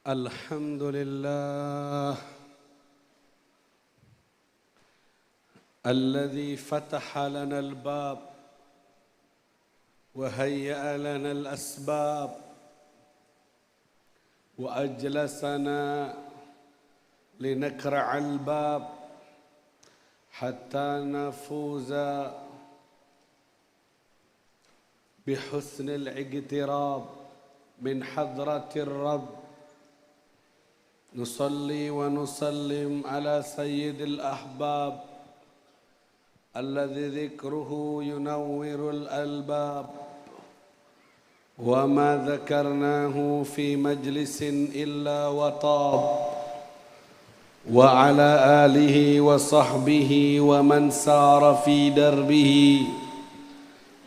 الحمد لله الذي فتح لنا الباب وهيأ لنا الأسباب وأجلسنا لنكرع الباب حتى نفوز بحسن الاقتراب من حضرة الرب. نصلي ونسلم على سيد الأحباب الذي ذكره ينور الألباب، وما ذكرناه في مجلس إلا وطاب، وعلى آله وصحبه ومن سار في دربه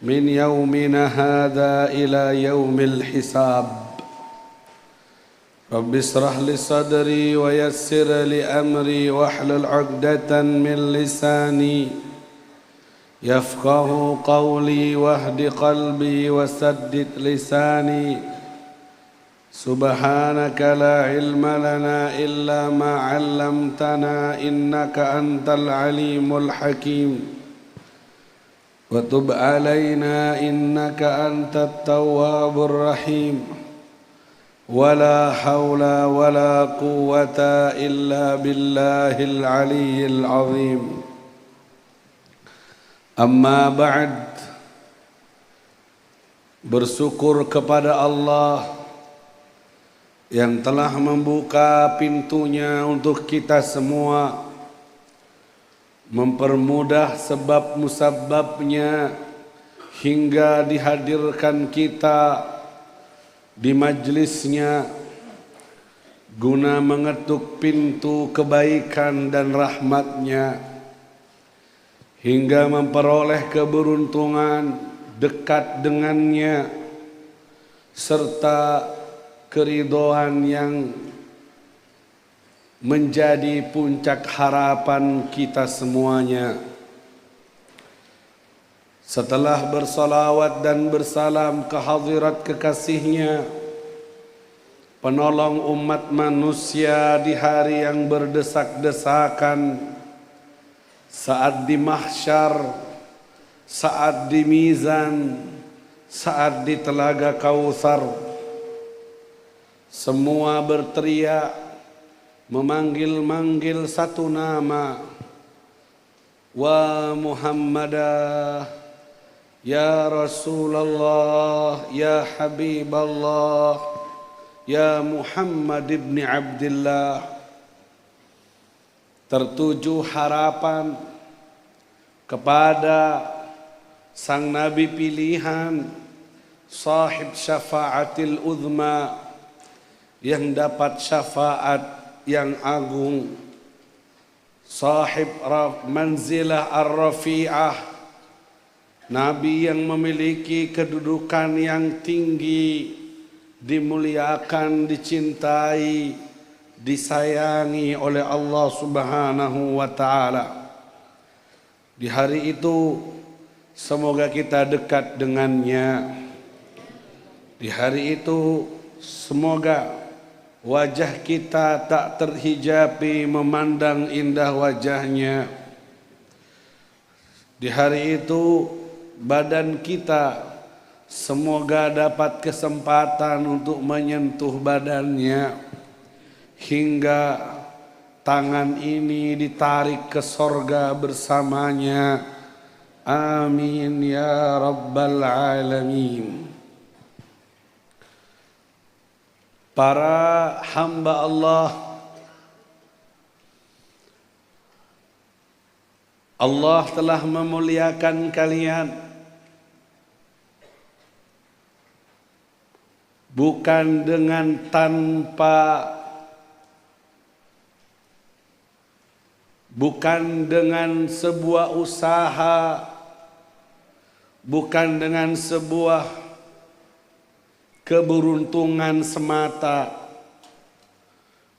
من يومنا هذا إلى يوم الحساب. رب اشرح لي صدري ويسر لي أمري واحلل عقدة من لساني يفقه قولي واهد قلبي وسدد لساني. سبحانك لا علم لنا إلا ما علمتنا إنك أنت العليم الحكيم، وتب علينا إنك أنت التواب الرحيم. ولا حول ولا قوة إلا بالله العلي العظيم. Amma ba'd. Bersyukur kepada Allah yang telah membuka pintunya untuk kita semua, mempermudah sebab musababnya hingga dihadirkan kita di majlisnya guna mengetuk pintu kebaikan dan rahmatnya, hingga memperoleh keberuntungan dekat dengannya serta keridhaan yang menjadi puncak harapan kita semuanya. Setelah bersalawat dan bersalam ke hadirat kekasihnya, penolong umat manusia di hari yang berdesak-desakan, saat di mahsyar, saat di mizan, saat di telaga Kautsar, semua berteriak memanggil-manggil satu nama, wa Muhammadah, ya Rasulullah, ya Habiballah, ya Muhammad ibn Abdillah. Tertuju harapan kepada sang Nabi pilihan, sahib syafaatil uzma, yang dapat syafaat yang agung, sahib manzilah ar-rafi'ah, Nabi yang memiliki kedudukan yang tinggi, dimuliakan, dicintai, disayangi oleh Allah Subhanahu wa ta'ala. Di hari itu semoga kita dekat dengannya. Di hari itu semoga wajah kita tak terhijabi memandang indah wajahnya. Di hari itu badan kita semoga dapat kesempatan untuk menyentuh badannya, hingga tangan ini ditarik ke sorga bersamanya. Amin ya rabbal alamin. Para hamba Allah, Allah telah memuliakan kalian bukan dengan bukan dengan sebuah usaha, bukan dengan sebuah keberuntungan semata,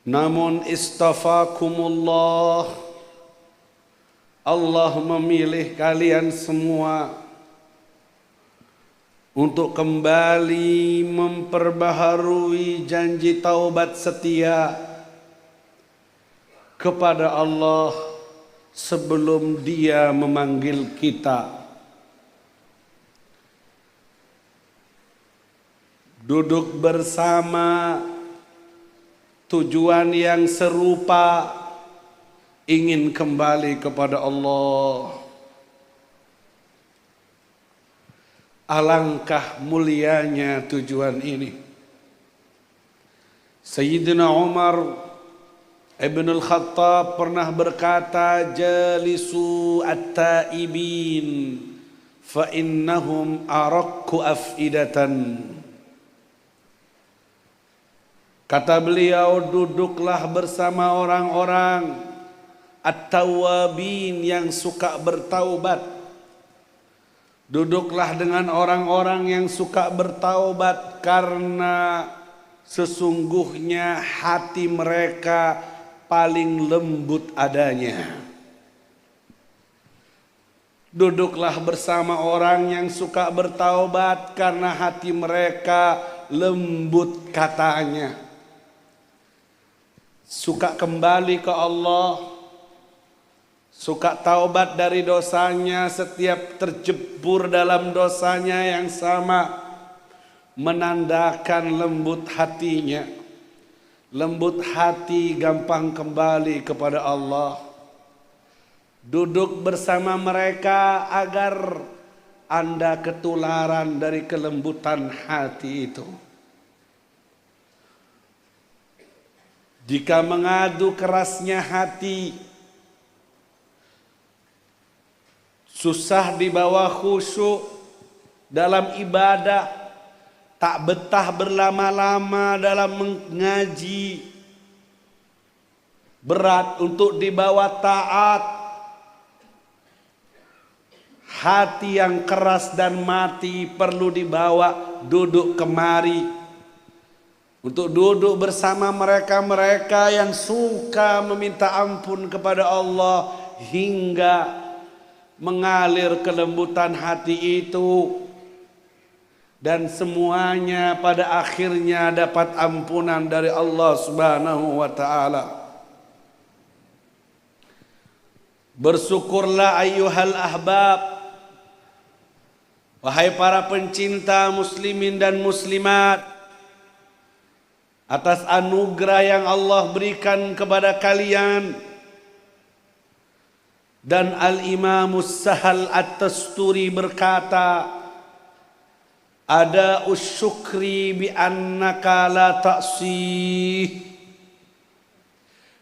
namun istafakumullah, Allah memilih kalian semua untuk kembali memperbaharui janji taubat setia kepada Allah sebelum Dia memanggil kita. Duduk bersama, tujuan yang serupa, ingin kembali kepada Allah. Alangkah mulianya tujuan ini. Sayyidina Umar Ibn al-Khattab pernah berkata, jalisu at-taibin fa innahum arakku afidatan. Kata beliau, duduklah bersama orang-orang at-tawabin yang suka bertaubat. Duduklah dengan orang-orang yang suka bertaubat, karena sesungguhnya hati mereka paling lembut adanya. Duduklah bersama orang yang suka bertaubat, karena hati mereka lembut katanya. Suka kembali ke Allah, suka taubat dari dosanya, setiap terjebur dalam dosanya yang sama, menandakan lembut hatinya. Lembut hati gampang kembali kepada Allah. Duduk bersama mereka agar Anda ketularan dari kelembutan hati itu. Jika mengadu kerasnya hati, susah dibawa khusyuk dalam ibadah, tak betah berlama-lama dalam mengaji, berat untuk dibawa taat, hati yang keras dan mati perlu dibawa duduk kemari, untuk duduk bersama mereka-mereka yang suka meminta ampun kepada Allah hingga mengalir kelembutan hati itu, dan semuanya pada akhirnya dapat ampunan dari Allah Subhanahu wa taala. Bersyukurlah ayyuhal ahbab, wahai para pencinta muslimin dan muslimat, atas anugerah yang Allah berikan kepada kalian. Dan Al-Imam Sahal At-Tasturi berkata, ada usyukri bi annaka la ta'sih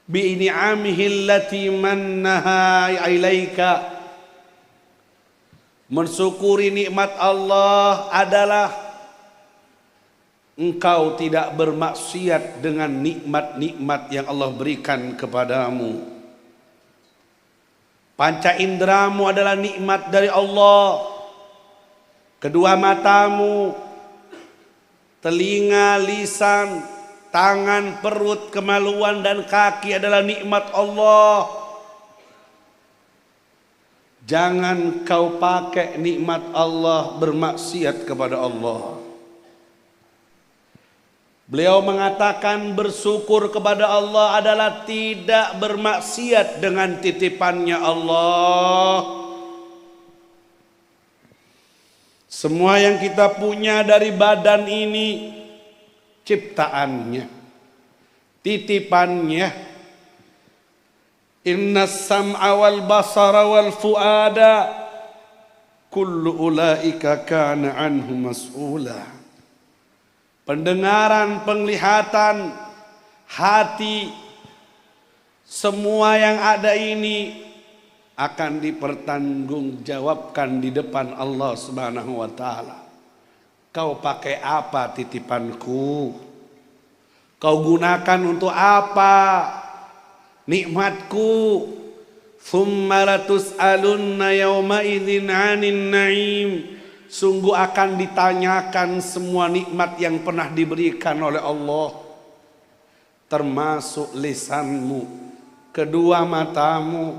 bi ni'amihi allati mannaha ilaika. Mensyukuri nikmat Allah adalah engkau tidak bermaksiat dengan nikmat-nikmat yang Allah berikan kepadamu. Panca indramu adalah nikmat dari Allah. Kedua matamu, telinga, lisan, tangan, perut, kemaluan, dan kaki adalah nikmat Allah. Jangan kau pakai nikmat Allah bermaksiat kepada Allah. Beliau mengatakan bersyukur kepada Allah adalah tidak bermaksiat dengan titipannya Allah. Semua yang kita punya dari badan ini ciptaannya, titipannya. Inna sam'a wal basara wal fuada kullu ulaika kana anhu mas'ula. Pendengaran, penglihatan, hati, semua yang ada ini akan dipertanggungjawabkan di depan Allah Subhanahu wa taala. Kau pakai apa titipanku? Kau gunakan untuk apa nikmatku? Tsumma latus'alunna yawma idzin 'anil na'im. Sungguh akan ditanyakan semua nikmat yang pernah diberikan oleh Allah, termasuk lisanmu, kedua matamu,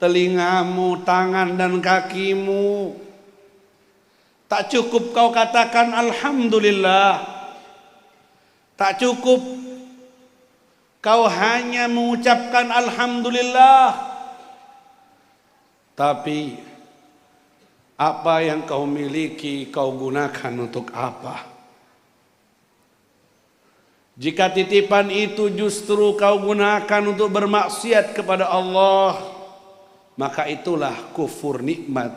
telingamu, tangan dan kakimu, Tak cukup kau katakan alhamdulillah. Tak cukup kau hanya mengucapkan alhamdulillah. Tapi apa yang kau miliki kau gunakan untuk apa? Jika titipan itu justru kau gunakan untuk bermaksiat kepada Allah, maka itulah kufur nikmat.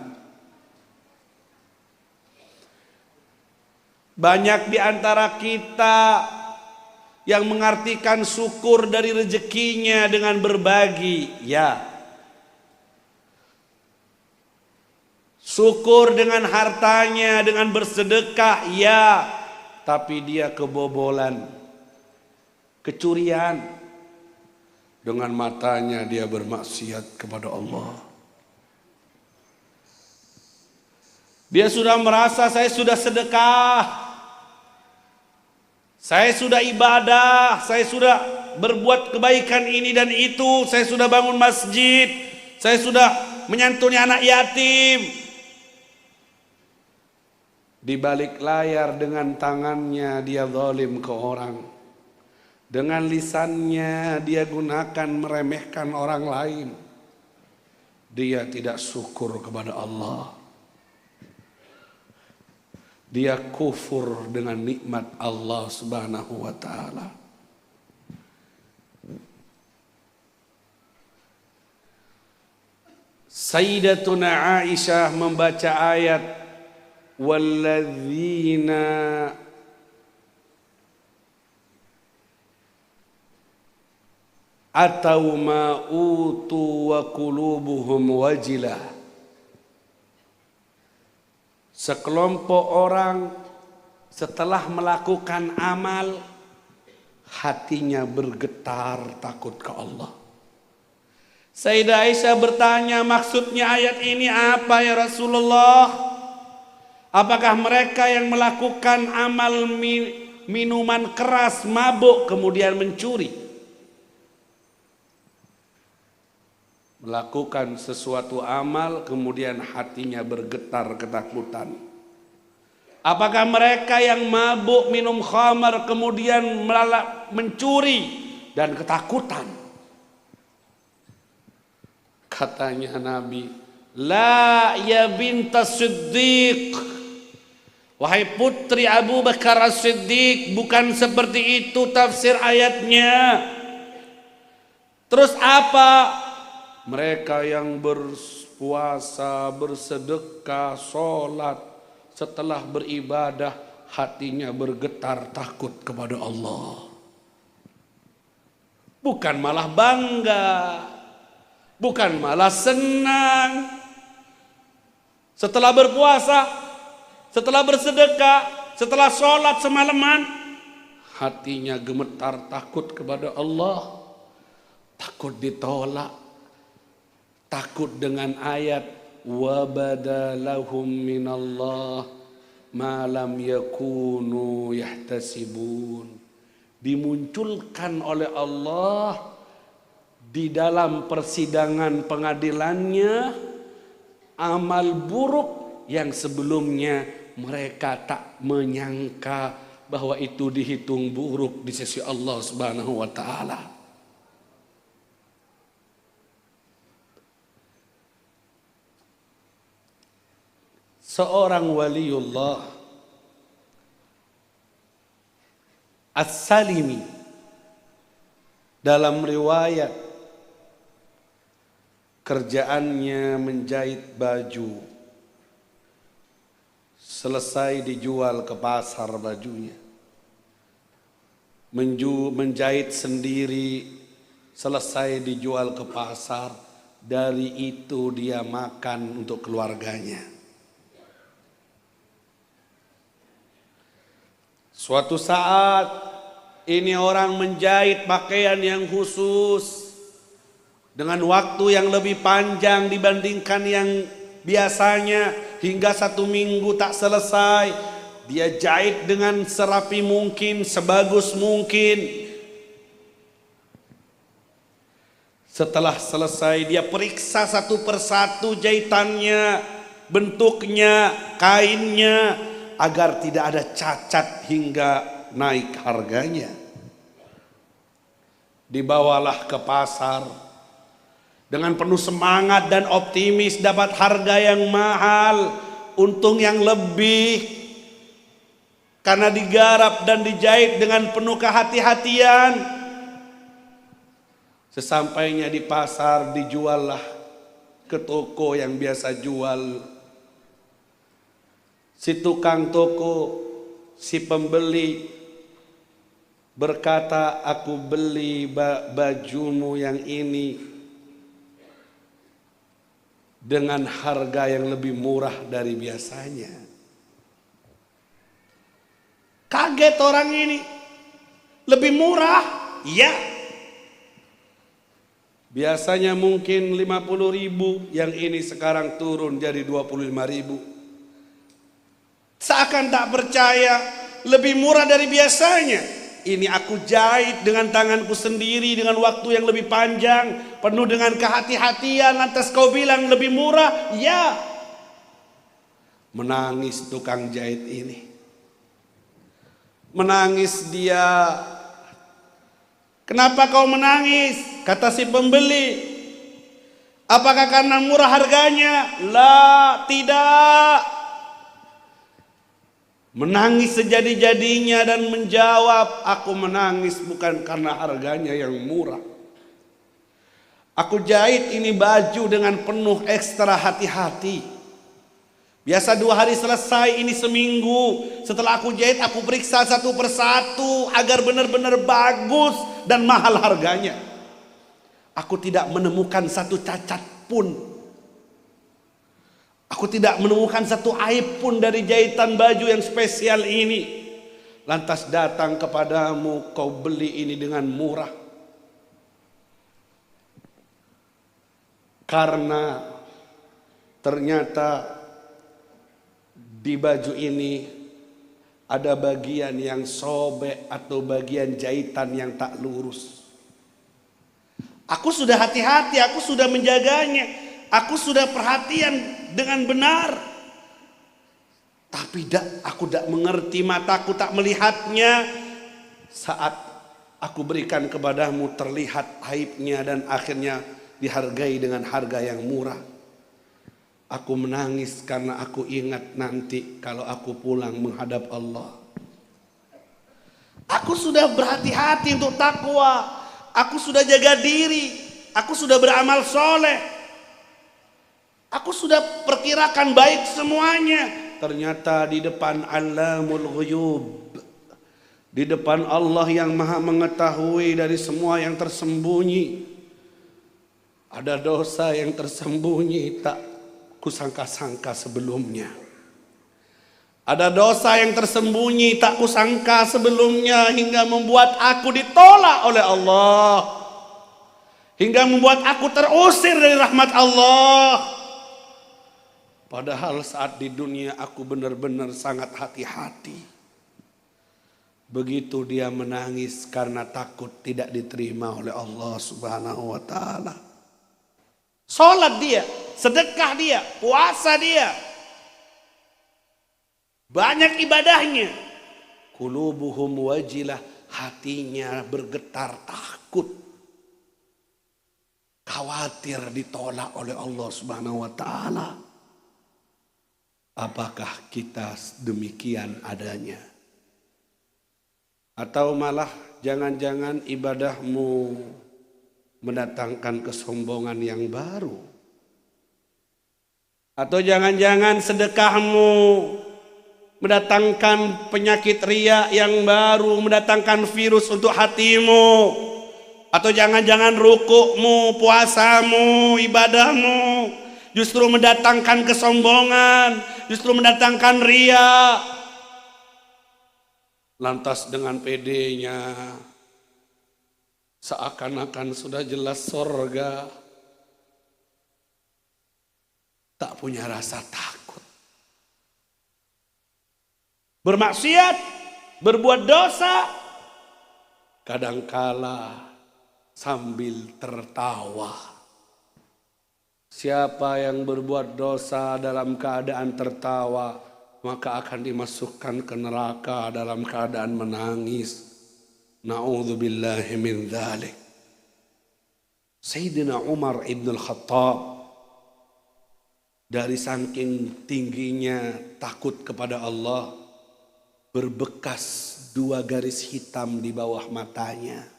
Banyak di antara kita yang mengartikan syukur dari rezekinya dengan berbagi, ya. Syukur dengan hartanya, dengan bersedekah, ya. Tapi dia kebobolan, kecurian. Dengan matanya dia bermaksiat kepada Allah. Dia sudah merasa saya sudah sedekah, saya sudah ibadah, saya sudah berbuat kebaikan ini dan itu, saya sudah bangun masjid, saya sudah menyantuni anak yatim. Di balik layar dengan tangannya dia zalim ke orang. Dengan lisannya dia gunakan meremehkan orang lain. Dia tidak syukur kepada Allah. Dia kufur dengan nikmat Allah Subhanahu wa taala. Sayyidatuna Aisyah membaca ayat walladzina atau ma utu wa qulubuhum wajilah. Sekelompok orang setelah melakukan amal, hatinya bergetar takut ke Allah. Sayyidah Aisyah bertanya, maksudnya ayat ini apa ya Rasulullah? Apakah mereka yang melakukan amal minuman keras, mabuk, kemudian mencuri? Melakukan sesuatu amal kemudian hatinya bergetar ketakutan. Apakah mereka yang mabuk minum khamar kemudian mencuri dan ketakutan? Katanya Nabi, la ya bintas Siddiq, wahai putri Abu Bakar As-Siddiq, bukan seperti itu tafsir ayatnya. Terus apa? Mereka yang berpuasa, bersedekah, sholat, setelah beribadah hatinya bergetar takut kepada Allah. Bukan malah bangga, bukan malah senang. Setelah berpuasa, setelah bersedekah, setelah sholat semalaman, hatinya gemetar takut kepada Allah. Takut ditolak. Takut dengan ayat wa badalahum minallah ma lam yakunu yahtasibun. Dimunculkan oleh Allah di dalam persidangan pengadilannya amal buruk yang sebelumnya mereka tak menyangka bahwa itu dihitung buruk di sisi Allah Subhanahu wa taala. Seorang waliullah As-Salimi dalam riwayat kerjaannya menjahit baju, selesai dijual ke pasar bajunya, menjahit sendiri, selesai dijual ke pasar, dari itu dia makan untuk keluarganya. Suatu saat ini orang menjahit pakaian yang khusus dengan waktu yang lebih panjang dibandingkan yang biasanya, hingga 1 minggu tak selesai. Dia jahit dengan serapi mungkin, sebagus mungkin. Setelah selesai dia periksa satu persatu jahitannya. bentuknya, kainnya, agar tidak ada cacat hingga naik harganya. Dibawalah ke pasar dengan penuh semangat dan optimis dapat harga yang mahal, untung yang lebih, karena digarap dan dijahit dengan penuh kehati-hatian. Sesampainya di pasar, dijuallah ke toko yang biasa jual. Si tukang toko, si pembeli berkata, aku beli bajumu yang ini dengan harga yang lebih murah dari biasanya. Kaget orang ini. Lebih murah? Iya. Biasanya mungkin 50.000, yang ini sekarang turun jadi 25.000. Seakan tak percaya, lebih murah dari biasanya. Ini aku jahit dengan tanganku sendiri dengan waktu yang lebih panjang, penuh dengan kehati-hatian, lantas kau bilang lebih murah? Ya. Menangis tukang jahit ini. Menangis dia. Kenapa kau menangis? Kata si pembeli. Apakah karena murah harganya? La, tidak. Menangis sejadi-jadinya dan menjawab, aku menangis bukan karena harganya yang murah. Aku jahit ini baju dengan penuh ekstra hati-hati. Biasa 2 hari selesai, ini seminggu. Setelah aku jahit, aku periksa satu persatu agar benar-benar bagus dan mahal harganya. Aku tidak menemukan satu cacat pun. Aku tidak menemukan satu aib pun dari jahitan baju yang spesial ini. Lantas datang kepadamu, kau beli ini dengan murah. Karena ternyata di baju ini ada bagian yang sobek atau bagian jahitan yang tak lurus. Aku sudah hati-hati, aku sudah menjaganya, aku sudah perhatian dengan benar. Tapi aku tidak mengerti, mataku tak melihatnya. Saat aku berikan kepadamu terlihat aibnya dan akhirnya dihargai dengan harga yang murah. Aku menangis karena aku ingat nanti kalau aku pulang menghadap Allah. Aku sudah berhati-hati untuk takwa. Aku sudah jaga diri. Aku sudah beramal soleh. Aku sudah perkirakan baik semuanya. Ternyata di depan Allamul Ghuyub, di depan Allah yang maha mengetahui dari semua yang tersembunyi, ada dosa yang tersembunyi tak kusangka-sangka sebelumnya. Ada dosa yang tersembunyi tak kusangka sebelumnya, hingga membuat aku ditolak oleh Allah, hingga membuat aku terusir dari rahmat Allah. Padahal saat di dunia aku benar-benar sangat hati-hati. Begitu dia menangis karena takut tidak diterima oleh Allah Subhanahu wa ta'ala. Salat dia, sedekah dia, puasa dia, banyak ibadahnya. Qulubuhum wajilah, hatinya bergetar takut, khawatir ditolak oleh Allah Subhanahu wa ta'ala. Apakah kita demikian adanya? Atau malah jangan-jangan ibadahmu mendatangkan kesombongan yang baru? Atau jangan-jangan sedekahmu mendatangkan penyakit riya yang baru, mendatangkan virus untuk hatimu? Atau jangan-jangan rukukmu, puasamu, ibadahmu justru mendatangkan kesombongan, justru mendatangkan riya? Lantas dengan pedenya, seakan-akan sudah jelas sorga, tak punya rasa takut. Bermaksiat, berbuat dosa, kadangkala sambil tertawa, Siapa yang berbuat dosa dalam keadaan tertawa, maka akan dimasukkan ke neraka dalam keadaan menangis. Na'udzubillahi min dzalik. Sayyidina Umar ibn al-Khattab, dari saking tingginya takut kepada Allah, berbekas 2 garis hitam di bawah matanya.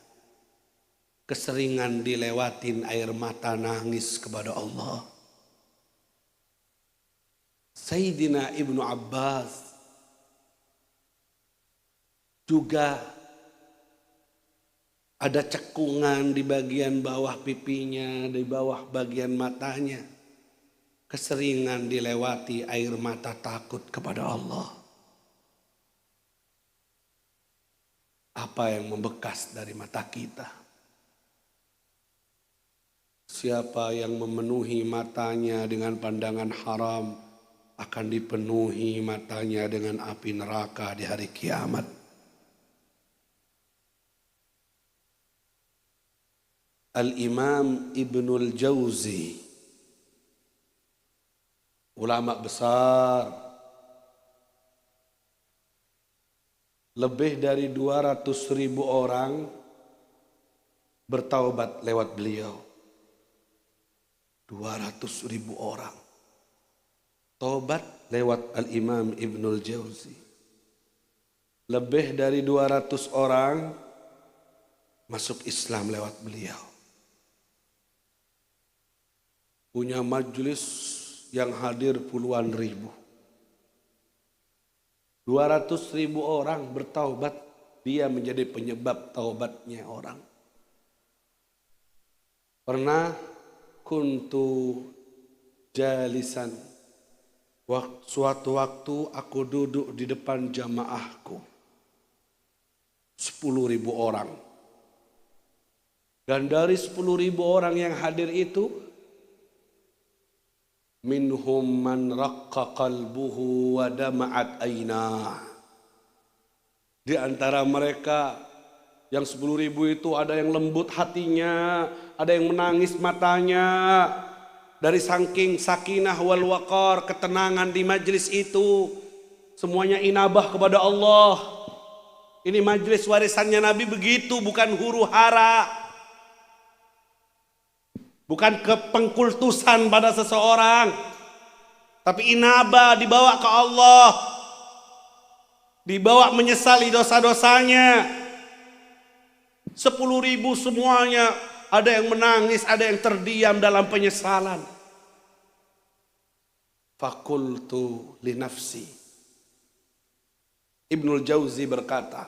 Keseringan dilewatin air mata nangis kepada Allah. Sayyidina Ibnu Abbas juga ada cekungan di bagian bawah pipinya, di bawah bagian matanya. Keseringan dilewati air mata takut kepada Allah. Apa yang membekas dari mata kita? Siapa yang memenuhi matanya dengan pandangan haram, akan dipenuhi matanya dengan api neraka di hari kiamat. Al-Imam Ibnul Jauzi, ulama besar, lebih dari 200.000 orang bertaubat lewat beliau. 200.000 orang taubat lewat Al-Imam Ibnul Jauzi. Lebih dari 200 orang masuk Islam lewat beliau. Punya majelis yang hadir puluhan ribu. 200.000 orang bertaubat, dia menjadi penyebab taubatnya orang. Pernah kuntu jalisan, suatu waktu aku duduk di depan jamaahku, 10.000 orang. Dan dari 10.000 orang yang hadir itu, minhum man raqqa qalbuhu wa dama'at aynah. Di antara mereka yang 10.000 itu ada yang lembut hatinya, ada yang menangis matanya. Dari saking sakinah wal waqar, ketenangan di majelis itu, semuanya inabah kepada Allah. Ini majelis warisannya Nabi begitu, bukan huru hara, bukan kepengkultusan pada seseorang, tapi inabah, dibawa ke Allah, dibawa menyesali dosa-dosanya. 10.000 semuanya, ada yang menangis, ada yang terdiam dalam penyesalan. Fakultu li nafsi. Ibnul Jauzi berkata,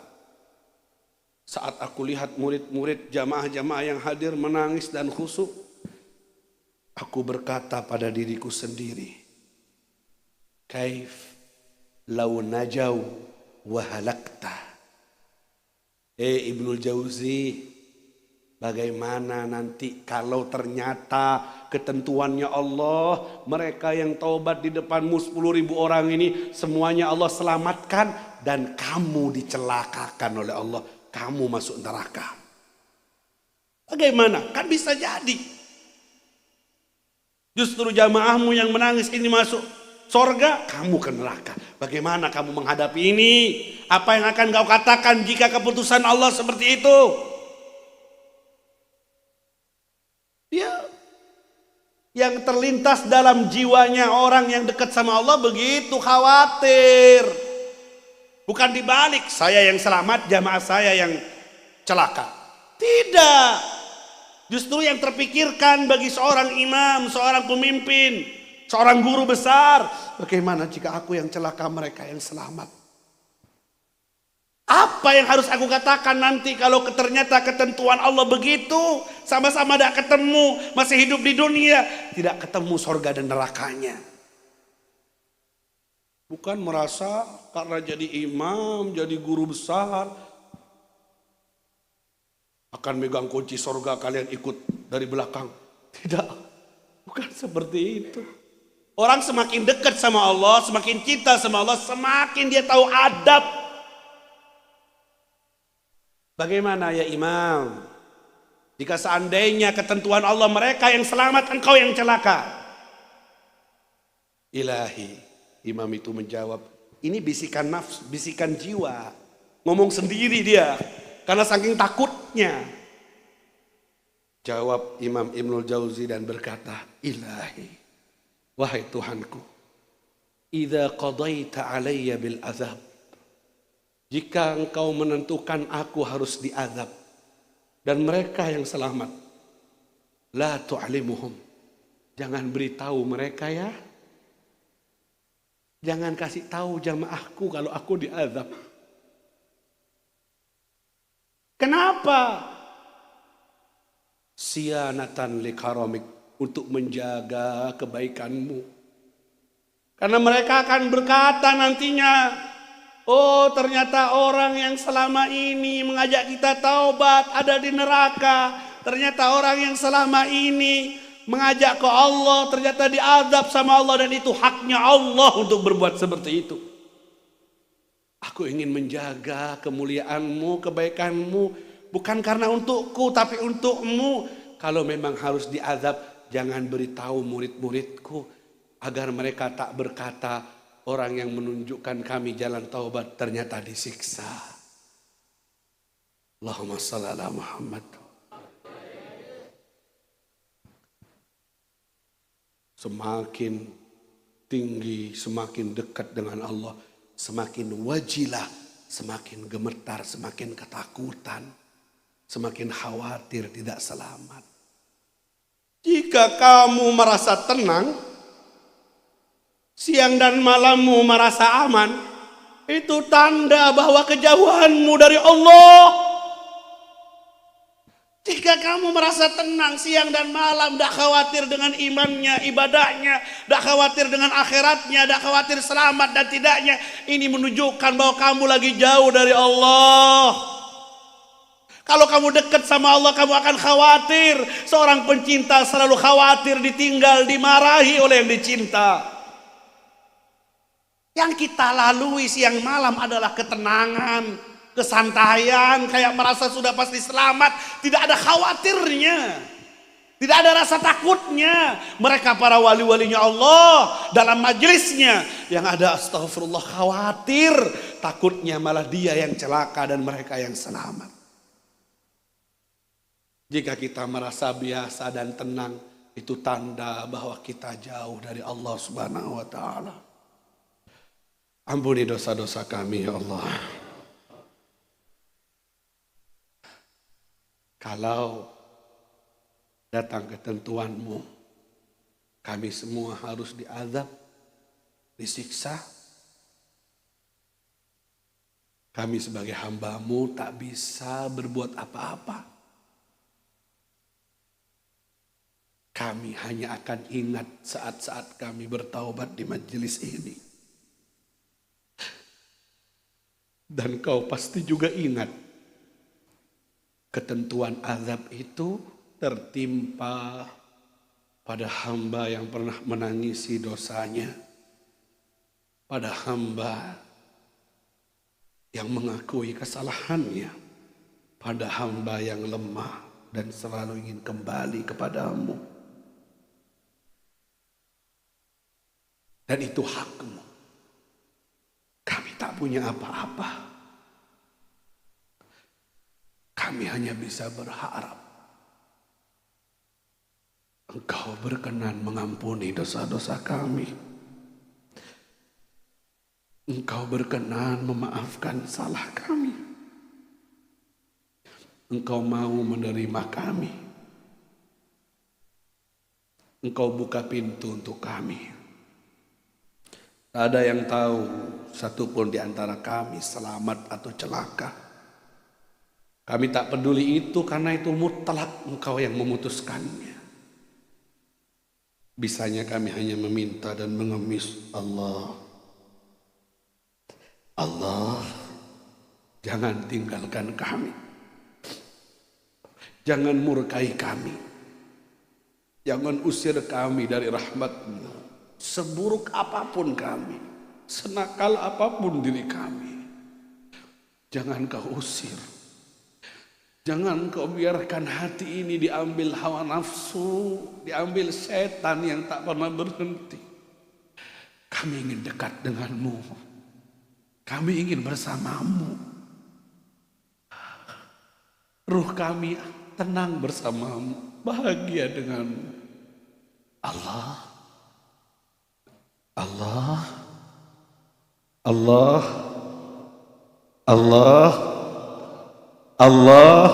saat aku lihat murid-murid jamaah-jamaah yang hadir menangis dan khusyuk, aku berkata pada diriku sendiri, kaif law najau wa halakta. Ibnul Jauzi, bagaimana nanti kalau ternyata ketentuannya Allah, mereka yang taubat di depanmu 10.000 orang ini semuanya Allah selamatkan dan kamu dicelakakan oleh Allah, kamu masuk neraka. Bagaimana? Kan bisa jadi justru jamaahmu yang menangis ini masuk surga, kamu ke neraka. Bagaimana kamu menghadapi ini? Apa yang akan kau katakan jika keputusan Allah seperti itu? Ya, yang terlintas dalam jiwanya orang yang dekat sama Allah begitu khawatir. Bukan dibalik, saya yang selamat, jamaah saya yang celaka. Tidak. Justru yang terpikirkan bagi seorang imam, seorang pemimpin, seorang guru besar, bagaimana jika aku yang celaka, mereka yang selamat? Apa yang harus aku katakan nanti kalau ternyata ketentuan Allah begitu, sama-sama tidak ketemu, masih hidup di dunia, tidak ketemu surga dan nerakanya. Bukan merasa karena jadi imam, jadi guru besar, akan megang kunci surga, kalian ikut dari belakang. Tidak, bukan seperti itu. Orang semakin dekat sama Allah, semakin cinta sama Allah, semakin dia tahu adab. Bagaimana ya imam? Jika seandainya ketentuan Allah mereka yang selamat, engkau yang celaka. Ilahi, imam itu menjawab, ini bisikan nafsu, bisikan jiwa. Ngomong sendiri dia, karena saking takutnya. Jawab Imam Ibnul Jauzi dan berkata, Ilahi, wahai Tuhanku, idza qadaita alayya bil azab, jika engkau menentukan aku harus diazab dan mereka yang selamat, la tu'limuhum, jangan beritahu mereka ya. Jangan kasih tahu jamaahku kalau aku diazab. Kenapa? Sianatan likaramik, untuk menjaga kebaikanmu. Karena mereka akan berkata nantinya, oh ternyata orang yang selama ini mengajak kita taubat ada di neraka. Ternyata orang yang selama ini mengajak ke Allah ternyata diazab sama Allah, dan itu haknya Allah untuk berbuat seperti itu. Aku ingin menjaga kemuliaanmu, kebaikanmu, bukan karena untukku tapi untukmu. Kalau memang harus diazab, jangan beritahu murid-muridku agar mereka tak berkata orang yang menunjukkan kami jalan taubat ternyata disiksa. Allahumma shalli ala Muhammad. Semakin tinggi, semakin dekat dengan Allah, semakin wajilah, semakin gemetar, semakin ketakutan, semakin khawatir tidak selamat. Jika kamu merasa tenang, siang dan malammu merasa aman, itu tanda bahwa kejauhanmu dari Allah. Jika kamu merasa tenang siang dan malam, tidak khawatir dengan imannya, ibadahnya, tidak khawatir dengan akhiratnya, tidak khawatir selamat dan tidaknya, ini menunjukkan bahwa kamu lagi jauh dari Allah. Kalau kamu dekat sama Allah, kamu akan khawatir. Seorang pencinta selalu khawatir ditinggal, dimarahi oleh yang dicinta. Yang kita lalui siang malam adalah ketenangan, kesantaian, kayak merasa sudah pasti selamat, tidak ada khawatirnya, tidak ada rasa takutnya. Mereka para wali-walinya Allah dalam majelisnya yang ada astagfirullah, khawatir, takutnya malah dia yang celaka dan mereka yang selamat. Jika kita merasa biasa dan tenang, itu tanda bahwa kita jauh dari Allah Subhanahu wa taala. Ampuni dosa-dosa kami ya Allah. Kalau datang ketentuan-Mu, kami semua harus diazab, disiksa. Kami sebagai hamba-Mu tak bisa berbuat apa-apa. Kami hanya akan ingat saat-saat kami bertaubat di majelis ini. Dan kau pasti juga ingat ketentuan azab itu tertimpa pada hamba yang pernah menangisi dosanya, pada hamba yang mengakui kesalahannya, pada hamba yang lemah dan selalu ingin kembali kepadamu. Dan itu hakmu. Kami tak punya apa-apa. Kami hanya bisa berharap Engkau berkenan mengampuni dosa-dosa kami. Engkau berkenan memaafkan salah kami. Engkau mau menerima kami. Engkau buka pintu untuk kami. Tak ada yang tahu satupun di antara kami selamat atau celaka. Kami tak peduli itu karena itu mutlak Engkau yang memutuskannya. Bisanya kami hanya meminta dan mengemis, Allah, Allah, jangan tinggalkan kami. Jangan murkai kami. Jangan usir kami dari rahmat-Mu. Seburuk apapun kami, senakal apapun diri kami, jangan Kau usir. Jangan Kau biarkan hati ini diambil hawa nafsu, diambil setan yang tak pernah berhenti. Kami ingin dekat denganmu. Kami ingin bersamamu. Ruh kami tenang bersamamu, bahagia denganmu. Allah, Allah, Allah, Allah, Allah,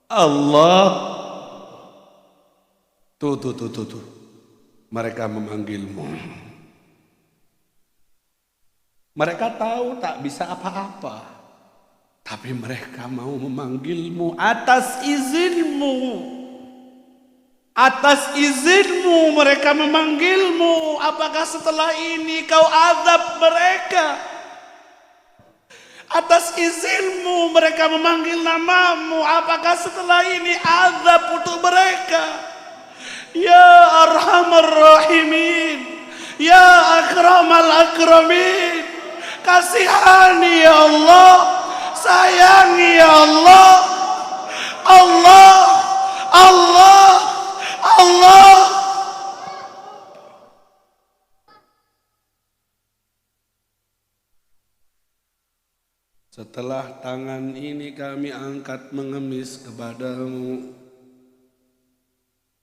Allah. Tuh. Mereka memanggilmu. Mereka tahu tak bisa apa-apa, tapi mereka mau memanggilmu atas izinmu. Atas izinmu mereka memanggilmu. Apakah setelah ini kau azab mereka? Atas izinmu mereka memanggil namamu. Apakah setelah ini azab untuk mereka? Ya Arhamar Rahimin, Ya Akramal Akramin, kasihani ya Allah, sayangi ya Allah, Allah, Allah, Allah. Setelah tangan ini kami angkat mengemis kepadamu,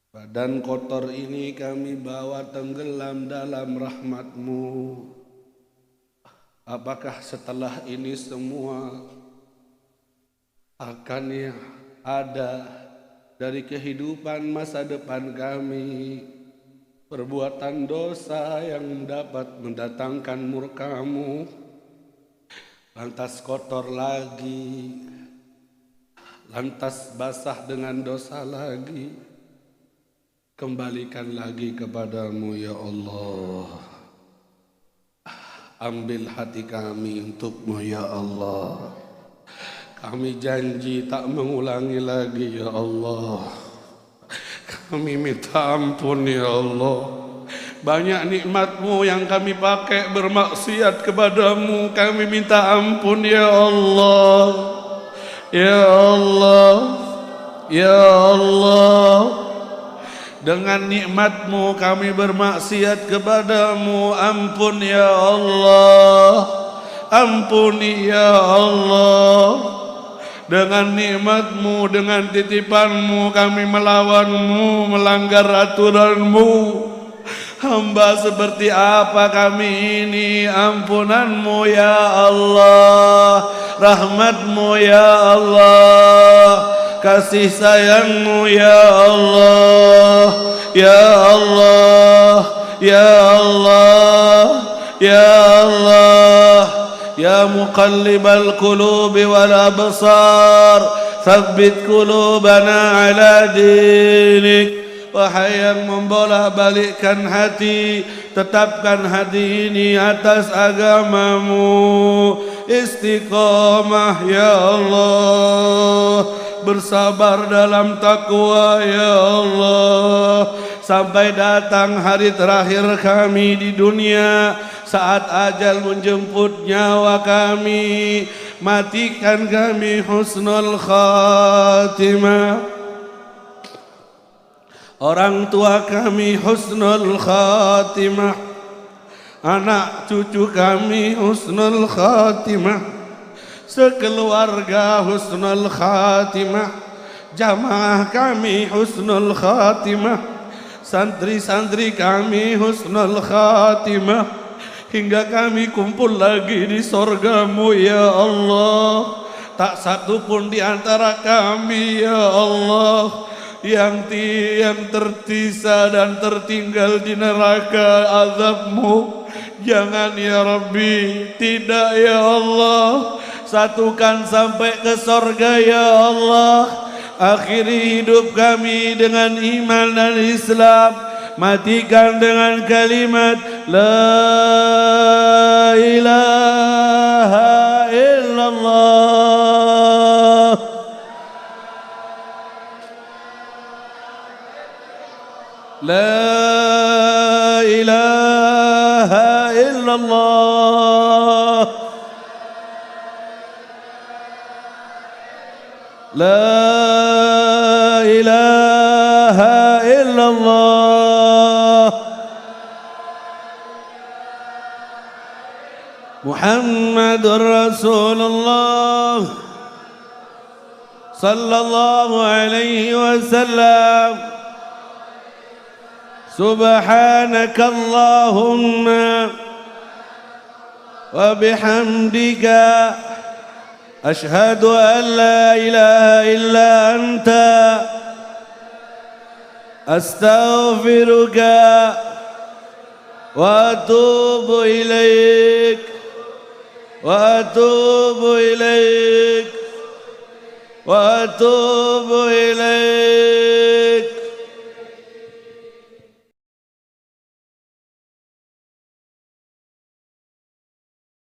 badan kotor ini kami bawa tenggelam dalam rahmat-Mu. Apakah setelah ini semua akan yang ada dari kehidupan masa depan kami perbuatan dosa yang dapat mendatangkan murka-Mu, lantas kotor lagi, lantas basah dengan dosa lagi? Kembalikan lagi kepadamu ya Allah. Ambil hati kami untukmu ya Allah. Kami janji tak mengulangi lagi ya Allah. Kami minta ampun ya Allah. Banyak nikmat-Mu yang kami pakai bermaksiat kepadamu. Kami minta ampun ya Allah. Ya Allah, ya Allah. Dengan nikmat-Mu kami bermaksiat kepadamu. Ampun ya Allah, ampuni ya Allah. Dengan nikmat-Mu, dengan titipan-Mu kami melawan-Mu, melanggar aturan-Mu. Hamba seperti apa kami ini? Ampunan-Mu ya Allah, rahmat-Mu ya Allah, kasih sayang-Mu ya Allah, ya Allah, ya Allah, ya Allah, ya muqallibal qulubi wal absar, tsabbit qulubana ala dinik. Wahai yang membolak-balikkan hati, tetapkan hati ini atas agamamu. Istiqamah ya Allah, bersabar dalam takwa ya Allah, sampai datang hari terakhir kami di dunia. Saat ajal menjemput nyawa kami, matikan kami husnul khatimah. Orang tua kami husnul khatimah, anak cucu kami husnul khatimah, sekeluarga husnul khatimah, jamaah kami husnul khatimah, santri-santri kami husnul khatimah, hingga kami kumpul lagi di sorga-Mu ya Allah. Tak satu pun di antara kami ya Allah yang tertisa dan tertinggal di neraka azab-Mu. Jangan ya Rabbi, tidak ya Allah. Satukan sampai ke sorga ya Allah. Akhiri hidup kami dengan iman dan Islam. Matikan dengan kalimat La ilaha illallah. La ilaha illallah. La ilaha illallah. محمد رسول الله صلى الله عليه وسلم سبحانك اللهم وبحمدك أشهد أن لا إله إلا أنت أستغفرك وأتوب إليك وأتوب إليك وأتوب إليك.